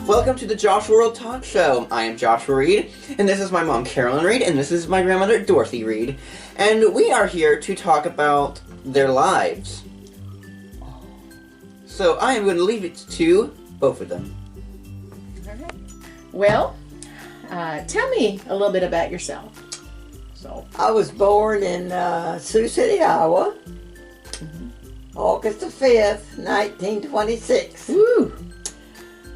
Welcome to the Joshua World Talk Show. I am Joshua Reed, and this is my mom Carolyn Reed, and this is my grandmother Dorothy Reed. And we are here to talk about their lives. So I am going to leave it to both of them. Okay. Well, tell me a little bit about yourself. So I was born in Sioux City, Iowa, August the 5th, 1926. Woo!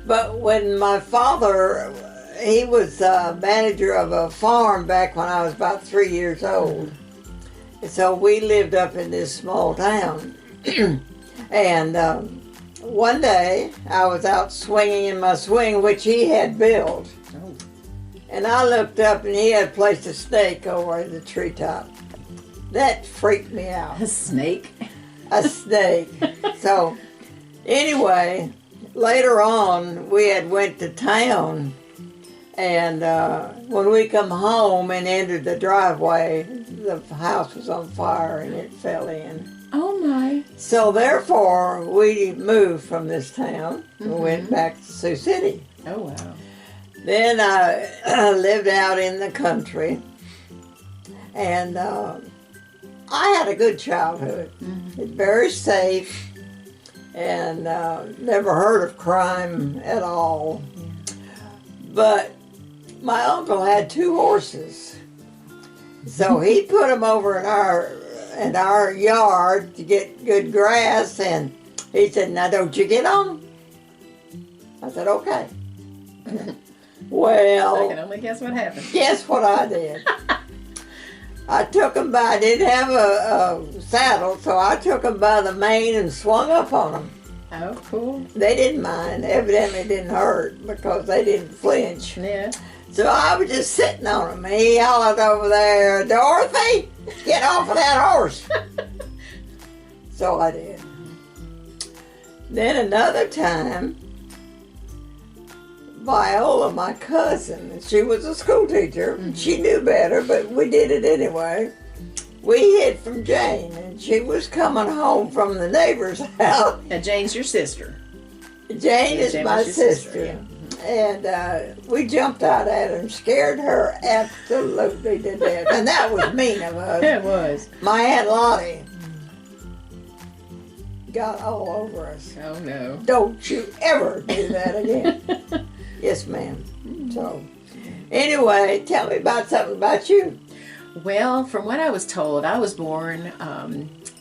But when my father, he was manager of a farm back when I was about 3 years old. And so we lived up in this small town. And one day I was out swinging in my swing, which he had built. Oh. And I looked up and he had placed a snake over the treetop. That freaked me out. A snake? A snake. So anyway, later on we had went to town, and when we come home and entered the driveway, the house was on fire and it fell in. Oh my. So therefore we moved from this town and went back to Sioux City. Oh wow. Then I lived out in the country, and I had a good childhood. Very safe, and never heard of crime at all. But my uncle had 2 horses, so he put them over in our yard to get good grass, and he said, "Now don't you get on 'em." I said, "Okay." Well, I can only guess what happened. guess what I did? I took them by, I didn't have a saddle, so I took them by the mane and swung up on them. Oh, cool. They didn't mind, evidently it didn't hurt because they didn't flinch. Yeah. So I was just sitting on them, and he hollered over there, "Dorothy, get off of that horse." So I did. Then another time, Viola, my cousin, she was a school teacher. She knew better, but we did it anyway. We hid from Jane, and she was coming home from the neighbor's house. Now, Jane's your sister. Jane is Jane my was your sister. And we jumped out at her and scared her absolutely to death. And that was mean of us. It was. My Aunt Lottie got all over us. Oh no. Don't you ever do that again. Yes, ma'am. So, anyway, tell me about something about you. Well, from what I was told, I was born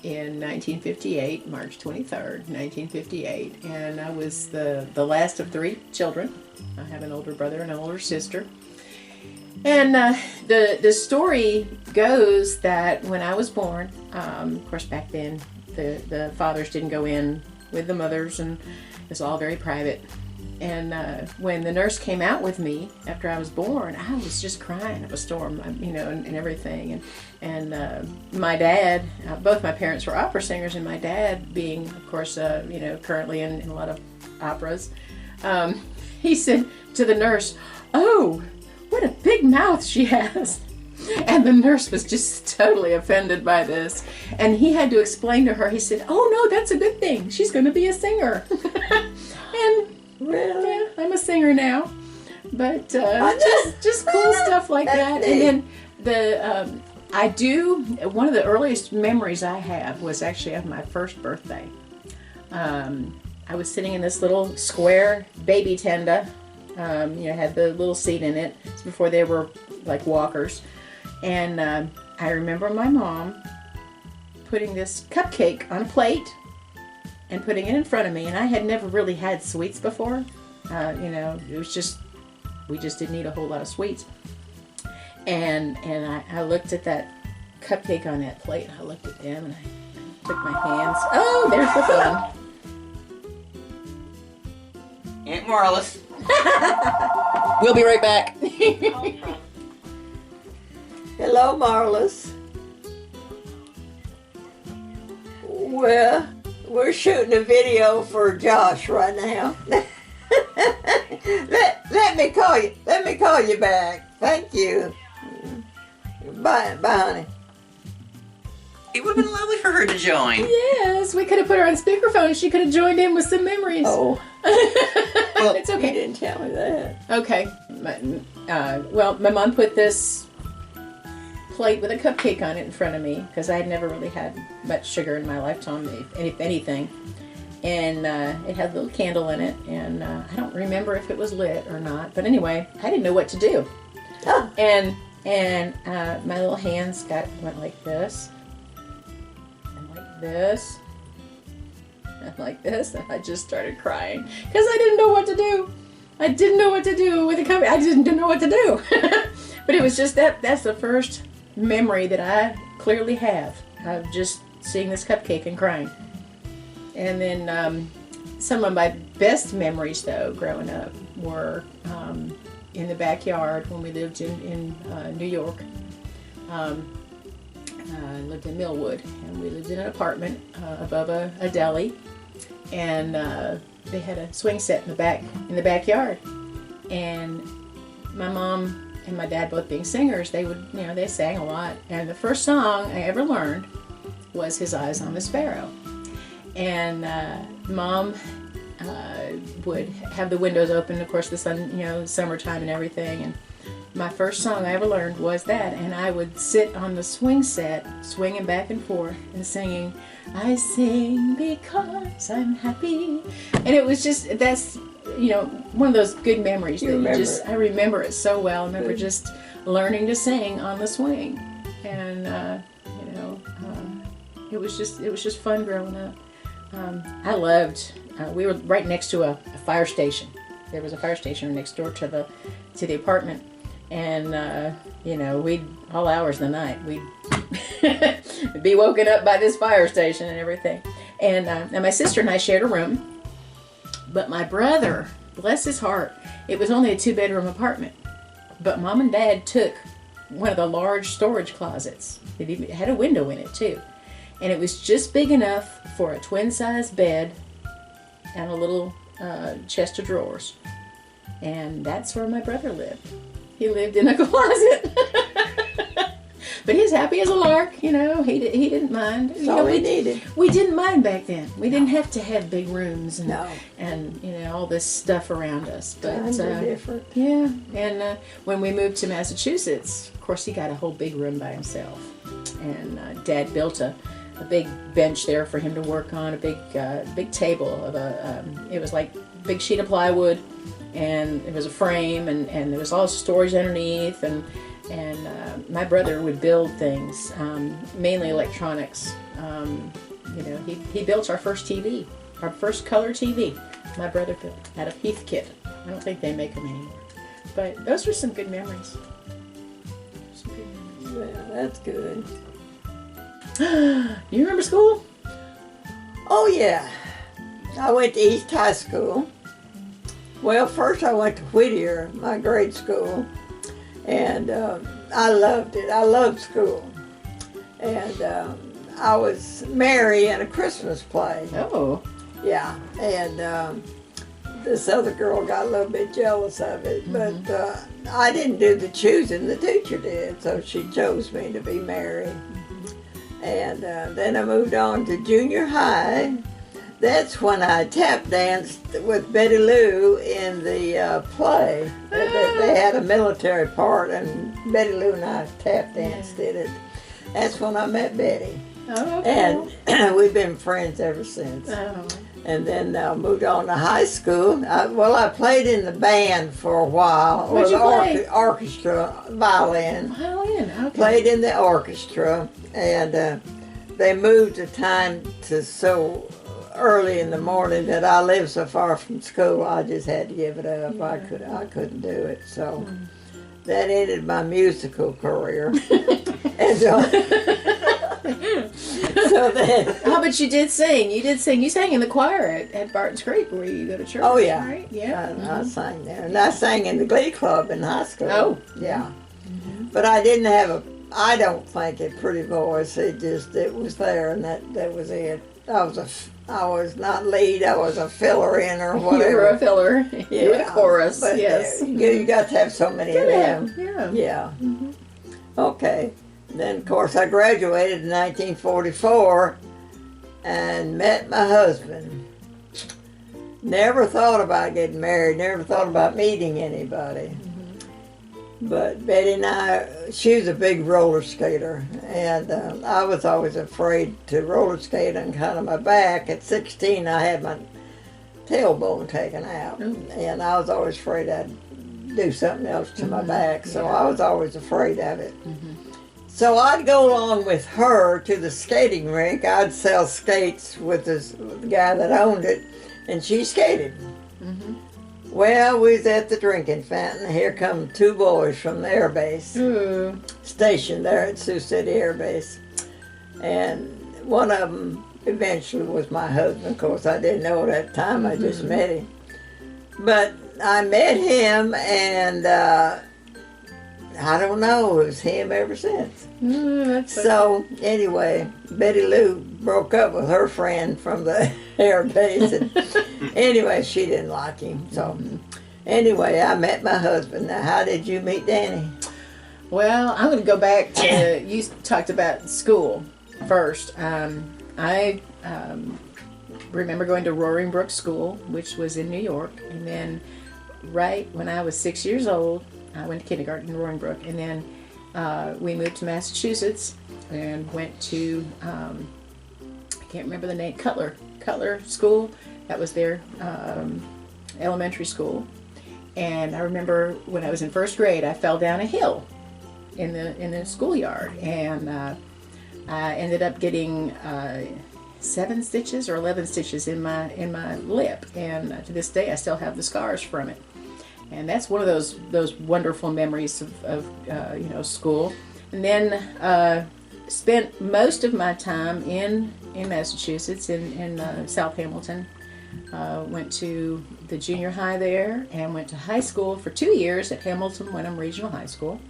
in 1958, March 23rd, 1958, and I was the last of 3 children. I have an older brother and an older sister. And the story goes that when I was born, of course back then the fathers didn't go in with the mothers, and it's all very private. And when the nurse came out with me after I was born, I was just crying up a storm, and everything. And my dad, both my parents were opera singers, and my dad, being, of course, currently in a lot of operas, he said to the nurse, "Oh, what a big mouth she has." And the nurse was just totally offended by this. And he had to explain to her, he said, "Oh, no, that's a good thing. She's going to be a singer." And Really? yeah, I'm a singer now, but just cool stuff like that. And then one of the earliest memories I have was actually of my first birthday. I was sitting in this little square baby tenda, had the little seat in it. It's before they were like walkers, and I remember my mom putting this cupcake on a plate and putting it in front of me, and I had never really had sweets before. It was just, we just didn't eat a whole lot of sweets. And I looked at that cupcake on that plate, and I looked at them, and I took my hands. Oh, there's the fun. Aunt Marlis. We'll be right back. Hello, Marlis. Well, we're shooting a video for Josh right now. let me call you. Let me call you back. Thank you. Bye, honey. It would have been lovely for her to join. Yes, we could have put her on speakerphone and she could have joined in with some memories. Oh. Well, It's You okay. didn't tell me that. Okay. Well, my mom put this plate with a cupcake on it in front of me because I had never really had much sugar in my lifetime, if anything. And it had a little candle in it, and I don't remember if it was lit or not. But anyway, I didn't know what to do. Oh. And my little hands went like this, and like this, and like this, and I just started crying because I didn't know what to do. I didn't know what to do with the cupcake. I just didn't know what to do. But it was just that's the first memory that I clearly have of just seeing this cupcake and crying. And then some of my best memories, though, growing up were in the backyard when we lived in New York. I lived in Millwood, and we lived in an apartment above a deli, and they had a swing set in the backyard. And my mom and my dad, both being singers, they sang a lot. And the first song I ever learned was "His Eyes on the Sparrow." And Mom would have the windows open, of course, the sun, summertime and everything. And my first song I ever learned was that, and I would sit on the swing set, swinging back and forth and singing, "I sing because I'm happy." And it was just, that's, one of those good memories I remember it so well. I remember just learning to sing on the swing, and it was just fun growing up. I loved. We were right next to a fire station. There was a fire station next door to the apartment, and we'd all hours of the night we'd be woken up by this fire station and everything. And my sister and I shared a room, but my brother, bless his heart, it was only a 2-bedroom apartment, but Mom and Dad took one of the large storage closets. It had a window in it too. And it was just big enough for a twin-size bed and a little chest of drawers. And that's where my brother lived. He lived in a closet. But he's happy as a lark, He didn't mind. That's all we needed. We didn't mind back then. We didn't have to have big rooms and No. all this stuff around us. But Times are different. yeah. And when we moved to Massachusetts, of course, he got a whole big room by himself. And Dad built a big bench there for him to work on, a big table of it was like a big sheet of plywood, and it was a frame, and there was all storage underneath, and my brother would build things, mainly electronics. He built our first TV, our first color TV. My brother built out of Heathkit. I don't think they make them anymore, but those were some good memories. Yeah, that's good. You remember school? Oh, yeah. I went to East High School. Well, first I went to Whittier, my grade school, and I loved it. I loved school. And I was Mary in a Christmas play. Oh. Yeah, and this other girl got a little bit jealous of it, but I didn't do the choosing. The teacher did, so she chose me to be Mary. And then I moved on to junior high. That's when I tap danced with Betty Lou in the play. They had a military part, and Betty Lou and I tap danced in it. That's when I met Betty. Oh, cool. And we've been friends ever since. Oh. And then I moved on to high school. I played in the band for a while. What'd you play? Orchestra, violin. Violin, okay. Played in the orchestra, and they moved the time to so early in the morning that I lived so far from school. I just had to give it up. Yeah. I couldn't do it. So that ended my musical career. And so then. Oh, but you did sing. You sang in the choir at Barton's Creek where you go to church. Oh, yeah. Right? Yeah. I sang there. And I sang in the glee club in high school. Oh. Yeah. But I didn't have I don't think a pretty voice. It was there, and that was it. I was not lead. I was a filler in or whatever. You were a filler. Yeah. You were the chorus. But yes. You got to have so many of them. Yeah. Yeah. Okay. Then, of course, I graduated in 1944 and met my husband. Never thought about getting married, never thought about meeting anybody. But Betty and I, she was a big roller skater, and I was always afraid to roller skate on kind of my back. At 16, I had my tailbone taken out, and I was always afraid I'd do something else to my back, so I was always afraid of it. So I'd go along with her to the skating rink. I'd sell skates with the guy that owned it, and she skated. Well, we was at the drinking fountain. Here come two boys from the air base, stationed there at Sioux City Air Base. And one of them eventually was my husband. Of course, I didn't know at that time. I just met him. But I met him, and I don't know, it was him ever since. So anyway, Betty Lou broke up with her friend from the air base, and anyway, she didn't like him. So anyway, I met my husband. Now, how did you meet Danny? Well, I'm going to go back to, you talked about school first. I remember going to Roaring Brook School, which was in New York, and then right when I was 6 years old, I went to kindergarten in Roaring Brook, and then we moved to Massachusetts and went to, I can't remember the name, Cutler School. That was their elementary school. And I remember when I was in first grade, I fell down a hill in the schoolyard, and I ended up getting 7 stitches or 11 stitches in my lip, and to this day I still have the scars from it. And that's one of those wonderful memories of school. And then spent most of my time in Massachusetts, in South Hamilton. Went to the junior high there, and went to high school for 2 years at Hamilton Wenham Regional High School.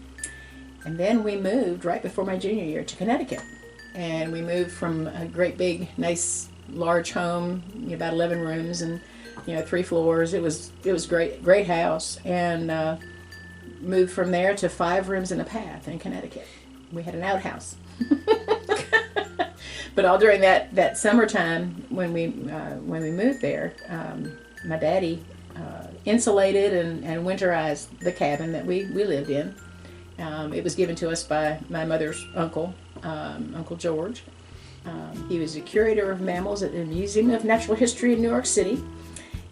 And then we moved right before my junior year to Connecticut. And we moved from a great big, nice, large home, about 11 rooms and 3 floors. It was great house, and moved from there to 5 rooms and a bath in Connecticut. We had an outhouse. But all during that summertime when we moved there, my daddy insulated and winterized the cabin that we lived in. It was given to us by my mother's uncle, Uncle George. He was a curator of mammals at the Museum of Natural History in New York City,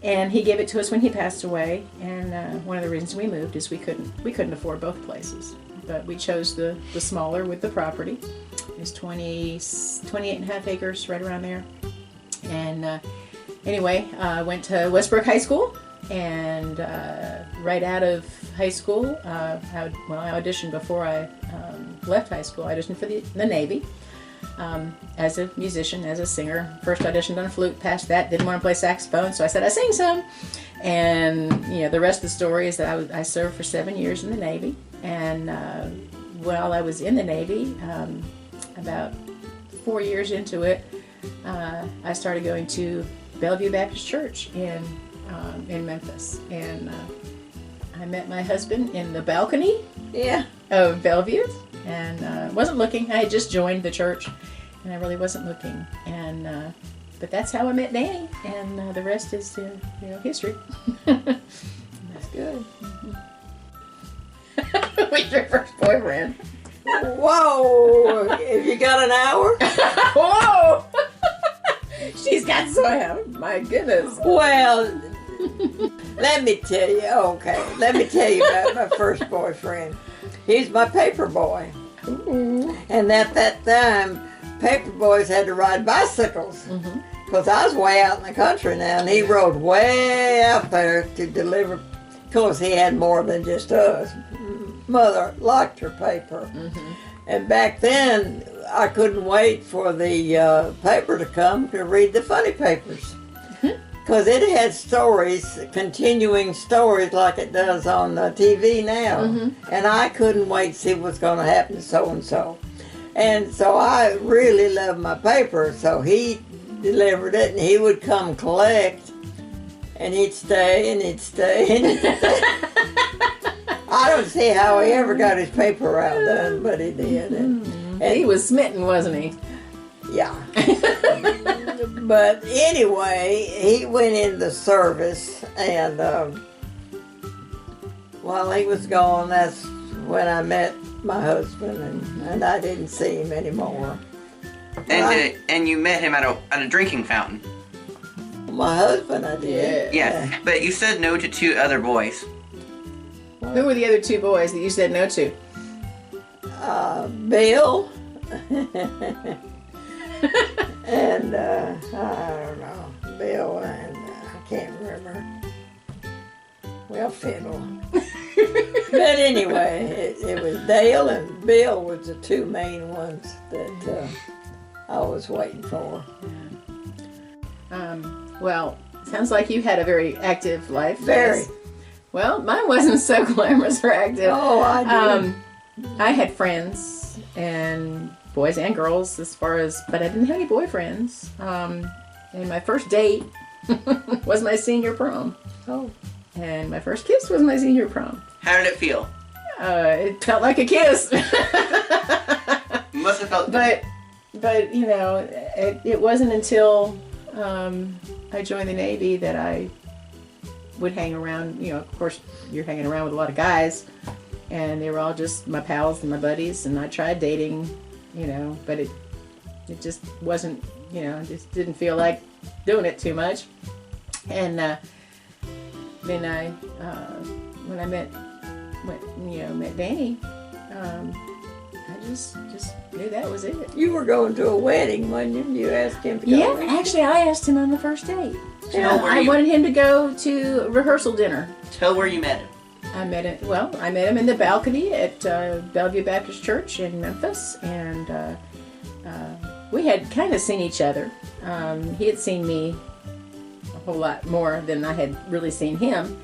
and he gave it to us when he passed away. And one of the reasons we moved is we couldn't afford both places, but we chose the smaller with the property. It's 28 and a half acres, right around there. And anyway, I went to Westbrook High School, and right out of high school, I auditioned before I left high school. I auditioned for the Navy as a musician, as a singer. First auditioned on a flute, passed that, didn't want to play saxophone, so I said I sing some. And the rest of the story is that I served for 7 years in the Navy. And while I was in the Navy, about 4 years into it, I started going to Bellevue Baptist Church in Memphis, and I met my husband in the balcony of Bellevue, and wasn't looking. I had just joined the church, and I really wasn't looking. And but that's how I met Danny, and the rest is history. That's good. Who's your first boyfriend? Whoa! Have you got an hour? Whoa! She's got some. My goodness. Well, let me tell you. Okay, let me tell you about my first boyfriend. He's my paper boy. Ooh. And at that time, paper boys had to ride bicycles. Because I was way out in the country now, and he rode way out there to deliver. Of course, he had more than just us. Mother liked her paper. And back then, I couldn't wait for the paper to come to read the funny papers. Because it had stories, continuing stories like it does on the TV now. And I couldn't wait to see what's going to happen to so-and-so. And so I really loved my paper, so he delivered it, and he would come collect, and he'd stay, and he'd stay, and he'd stay. I don't see how he ever got his paper route done, but he did. And he was smitten, wasn't he? Yeah. But anyway, he went in the service, and while he was gone, that's when I met my husband, and I didn't see him anymore. And you met him at a drinking fountain. My husband, I did. Yeah, but you said no to 2 other boys. Who were the other 2 boys that you said no to? Bill. And I don't know, Bill, and I can't remember. Well, Fiddle. But anyway, it was Dale and Bill was the 2 main ones that I was waiting for. Well, sounds like you had a very active life. Very. Yes. Well, mine wasn't so glamorous or active. Oh, I did. I had friends, and boys and girls, but I didn't have any boyfriends. And my first date was my senior prom. Oh. And my first kiss was my senior prom. How did it feel? It felt like a kiss. Must have felt good. But you know, it wasn't until I joined the Navy that I would hang around. You know, of course, you're hanging around with a lot of guys, and they were all just my pals and my buddies. And I tried dating, you know, but it just wasn't, you know, just didn't feel like doing it too much. And then when I met Danny, I just knew that was it. You were going to a wedding, wasn't you? You asked him to go. Yeah, actually, I asked him on the first date. Yeah. I wanted him to go to rehearsal dinner. Tell where you met him. I met him in the balcony at Bellevue Baptist Church in Memphis, and we had kind of seen each other. He had seen me a whole lot more than I had really seen him,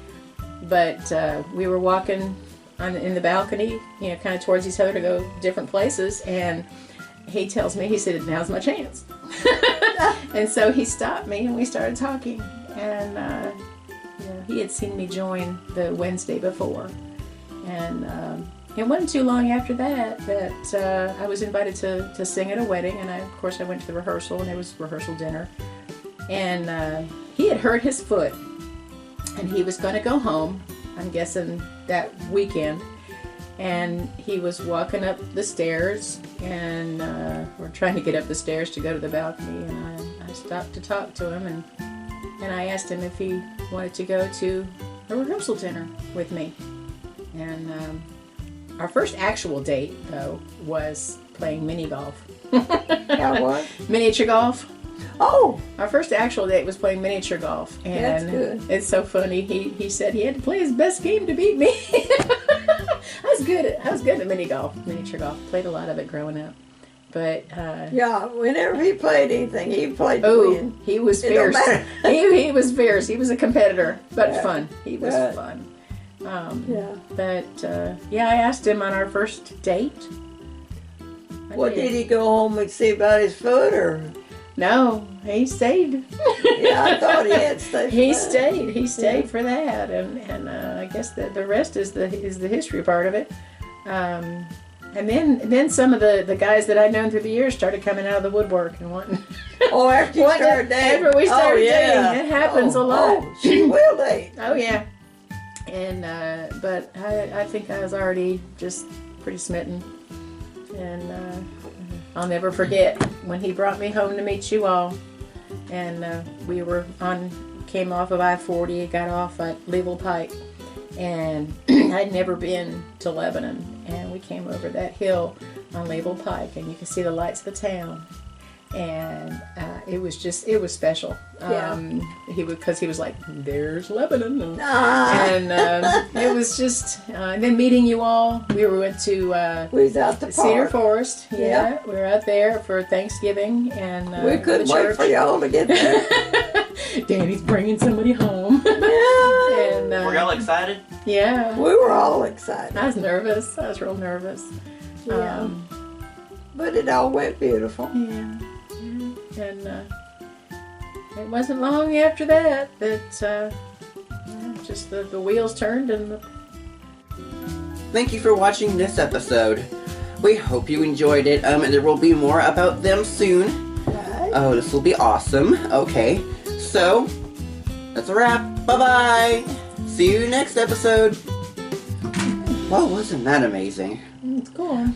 but we were walking in the balcony, you know, kind of towards each other to go different places, and he tells me, he said, "Now's my chance." And so he stopped me, and we started talking, and you know, he had seen me join the Wednesday before, and it wasn't too long after that I was invited to sing at a wedding, and of course I went to the rehearsal, and there was rehearsal dinner, and he had hurt his foot, and he was going to go home, I'm guessing that weekend, and he was walking up the stairs, and we're trying to get up the stairs to go to the balcony, and I stopped to talk to him, and I asked him if he wanted to go to a rehearsal dinner with me. And our first actual date, though, was playing mini golf. Yeah, what? Miniature golf. Oh, Our first actual date was playing miniature golf, and that's good. it's so funny. He said he had to play his best game to beat me. I was good at miniature golf. Played a lot of it growing up, but Yeah, whenever he played anything, he played to oh, win. he was It don't fierce. matter. He was fierce. He was a competitor, but Yeah. fun. He was Yeah. fun. Yeah. But yeah, I asked him on our first date. What, did he go home and see about his foot, or? No, he stayed. Yeah, I thought he had stayed. He stayed. He stayed for that, and I guess the rest is the history part of it. And then some of the guys that I'd known through the years started coming out of the woodwork and wanting. Oh, after you started dating. After we started yeah. dating, it happens a lot. Oh, she will date. Oh yeah, and but I think I was already just pretty smitten, and I'll never forget when he brought me home to meet you all, and we came off of I-40, got off at Level Pike, and I'd never been to Lebanon, and we came over that hill on Level Pike, and you could see the lights of the town. And it was special. Yeah. Because he was like, "There's Lebanon," Ah. and it was just. And then meeting you all, we went to We was out the Cedar park. Forest. Yeah, Yeah. we were out there for Thanksgiving, and We couldn't the wait church. for y'all to get there. Danny's bringing somebody home. Yeah. And Were y'all excited? yeah, We were all excited. I was nervous. I was real nervous. Yeah. But it all went beautiful. Yeah. And it wasn't long after that just the wheels turned and Thank you for watching this episode. We hope you enjoyed it. There will be more about them soon. Right. Oh, this will be awesome. Okay, so that's a wrap. Bye-bye. See you next episode. Well, wasn't that amazing? It's cool.